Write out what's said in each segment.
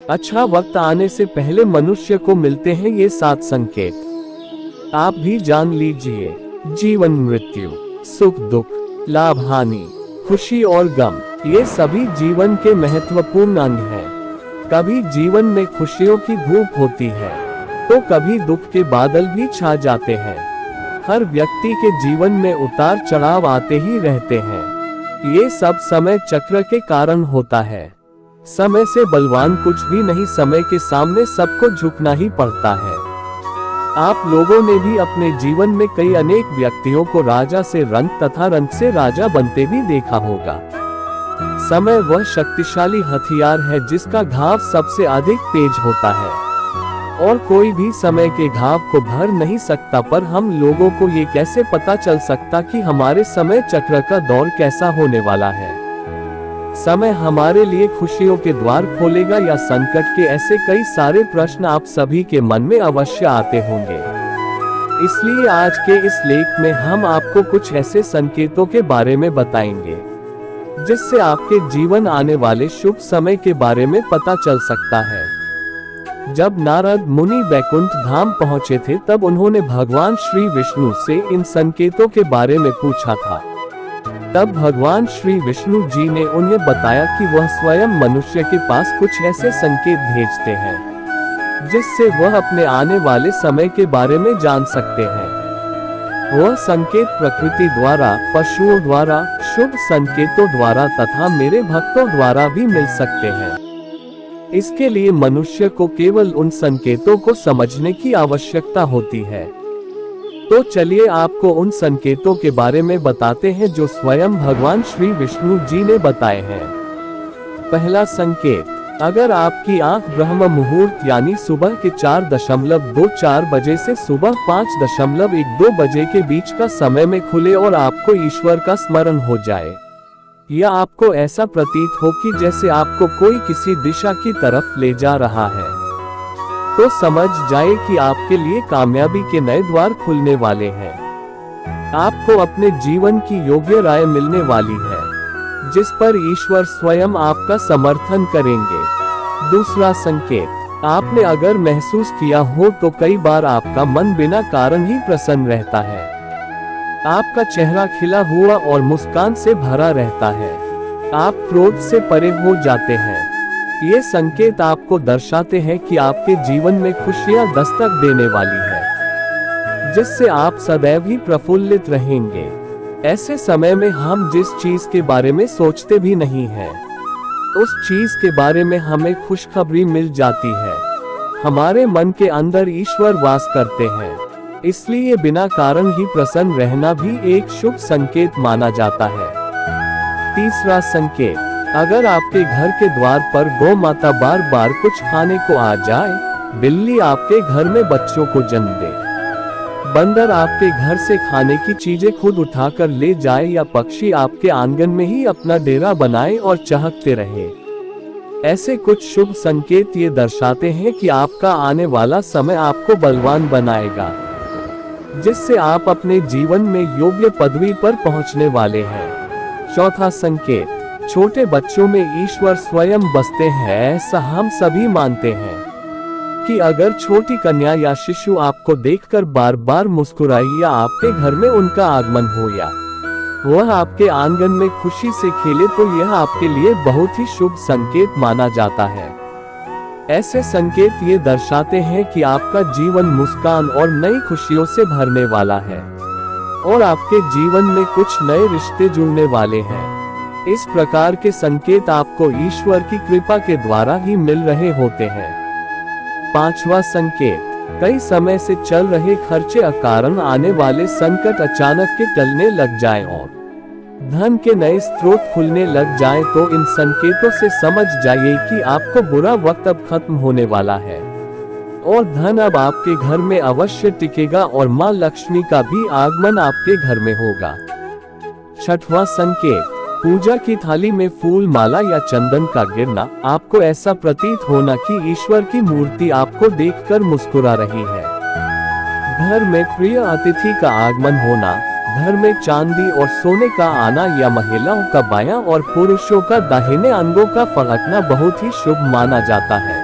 अच्छा वक्त आने से पहले मनुष्य को मिलते हैं ये 7 संकेत। आप भी जान लीजिए। जीवन मृत्यु, सुख दुख, लाभ हानि, खुशी और गम, ये सभी जीवन के महत्वपूर्ण अंग हैं। कभी जीवन में खुशियों की धूप होती है तो कभी दुख के बादल भी छा जाते हैं। हर व्यक्ति के जीवन में उतार चढ़ाव आते ही रहते हैं। ये सब समय चक्र के कारण होता है। समय से बलवान कुछ भी नहीं, समय के सामने सबको झुकना ही पड़ता है। आप लोगों ने भी अपने जीवन में कई अनेक व्यक्तियों को राजा से रंक तथा रंक से राजा बनते भी देखा होगा। समय वह शक्तिशाली हथियार है जिसका घाव सबसे अधिक तेज होता है और कोई भी समय के घाव को भर नहीं सकता। पर हम लोगों को ये कैसे पता चल सकता कि हमारे समय चक्र का दौर कैसा होने वाला है? समय हमारे लिए खुशियों के द्वार खोलेगा या संकट के? ऐसे कई सारे प्रश्न आप सभी के मन में अवश्य आते होंगे। इसलिए आज के इस लेख में हम आपको कुछ ऐसे संकेतों के बारे में बताएंगे जिससे आपके जीवन आने वाले शुभ समय के बारे में पता चल सकता है। जब नारद मुनि बैकुंठ धाम पहुंचे थे तब उन्होंने भगवान श्री विष्णु से इन संकेतों के बारे में पूछा था। तब भगवान श्री विष्णु जी ने उन्हें बताया कि वह स्वयं मनुष्य के पास कुछ ऐसे संकेत भेजते हैं जिससे वह अपने आने वाले समय के बारे में जान सकते हैं। वह संकेत प्रकृति द्वारा, पशुओं द्वारा, शुभ संकेतों द्वारा तथा मेरे भक्तों द्वारा भी मिल सकते हैं। इसके लिए मनुष्य को केवल उन संकेतों को समझने की आवश्यकता होती है। तो चलिए आपको उन संकेतों के बारे में बताते हैं जो स्वयं भगवान श्री विष्णु जी ने बताए हैं। पहला संकेत, अगर आपकी आंख ब्रह्म मुहूर्त यानी सुबह के 4.24 बजे से सुबह 5.12 बजे के बीच का समय में खुले और आपको ईश्वर का स्मरण हो जाए, या आपको ऐसा प्रतीत हो कि जैसे आपको कोई किसी दिशा की तरफ ले जा रहा है, तो समझ जाए कि आपके लिए कामयाबी के नए द्वार खुलने वाले हैं। आपको अपने जीवन की योग्य राय मिलने वाली है जिस पर ईश्वर स्वयं आपका समर्थन करेंगे। दूसरा संकेत, आपने अगर महसूस किया हो तो कई बार आपका मन बिना कारण ही प्रसन्न रहता है। आपका चेहरा खिला हुआ और मुस्कान से भरा रहता है। आप क्रोध से परे हो जाते हैं। ये संकेत आपको दर्शाते हैं कि आपके जीवन में खुशियां दस्तक देने वाली है जिससे आप सदैव ही प्रफुल्लित रहेंगे। ऐसे समय में हम जिस चीज के बारे में सोचते भी नहीं हैं, उस चीज के बारे में हमें खुशखबरी मिल जाती है। हमारे मन के अंदर ईश्वर वास करते हैं, इसलिए बिना कारण ही प्रसन्न रहना भी एक शुभ संकेत माना जाता है। तीसरा संकेत, अगर आपके घर के द्वार पर गौ माता बार बार कुछ खाने को आ जाए, बिल्ली आपके घर में बच्चों को जन्म दे, बंदर आपके घर से खाने की चीजें खुद उठाकर ले जाए या पक्षी आपके आंगन में ही अपना डेरा बनाए और चहकते रहे, ऐसे कुछ शुभ संकेत ये दर्शाते हैं कि आपका आने वाला समय आपको बलवान बनाएगा जिससे आप अपने जीवन में योग्य पदवी पर पहुंचने वाले हैं। चौथा संकेत, छोटे बच्चों में ईश्वर स्वयं बसते हैं, ऐसा हम सभी मानते हैं कि अगर छोटी कन्या या शिशु आपको देखकर बार बार मुस्कुराए या आपके घर में उनका आगमन हो या वह आपके आंगन में खुशी से खेले तो यह आपके लिए बहुत ही शुभ संकेत माना जाता है। ऐसे संकेत ये दर्शाते हैं कि आपका जीवन मुस्कान और नई खुशियों से भरने वाला है और आपके जीवन में कुछ नए रिश्ते जुड़ने वाले हैं। इस प्रकार के संकेत आपको ईश्वर की कृपा के द्वारा ही मिल रहे होते हैं। पांचवा संकेत, कई समय से चल रहे खर्चे अकारण आने वाले संकट अचानक के टलने लग जाएं और धन के नए स्रोत खुलने लग जाएं, तो इन संकेतों से समझ जाइए कि आपको बुरा वक्त अब खत्म होने वाला है और धन अब आपके घर में अवश्य टिकेगा और मां लक्ष्मी का भी आगमन आपके घर में होगा। छठवां संकेत, पूजा की थाली में फूल माला या चंदन का गिरना, आपको ऐसा प्रतीत होना कि ईश्वर की मूर्ति आपको देखकर मुस्कुरा रही है। घर में प्रिय अतिथि का आगमन होना, घर में चांदी और सोने का आना या महिलाओं का बायां और पुरुषों का दाहिने अंगों का फड़कना बहुत ही शुभ माना जाता है।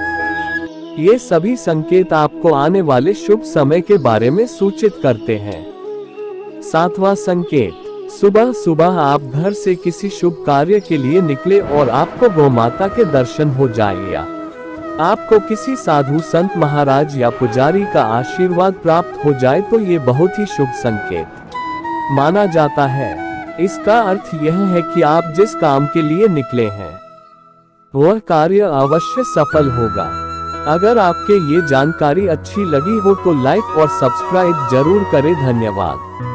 ये सभी संकेत आपको आने वाले शुभ समय के बारे में सूचित करते हैं। 7वां संकेत, सुबह सुबह आप घर से किसी शुभ कार्य के लिए निकले और आपको गौमाता के दर्शन हो जाएगा। आपको किसी साधु संत महाराज या पुजारी का आशीर्वाद प्राप्त हो जाए तो ये बहुत ही शुभ संकेत माना जाता है। इसका अर्थ यह है कि आप जिस काम के लिए निकले हैं वह कार्य अवश्य सफल होगा। अगर आपके ये जानकारी अच्छी लगी हो तो लाइक और सब्सक्राइब जरूर करें। धन्यवाद।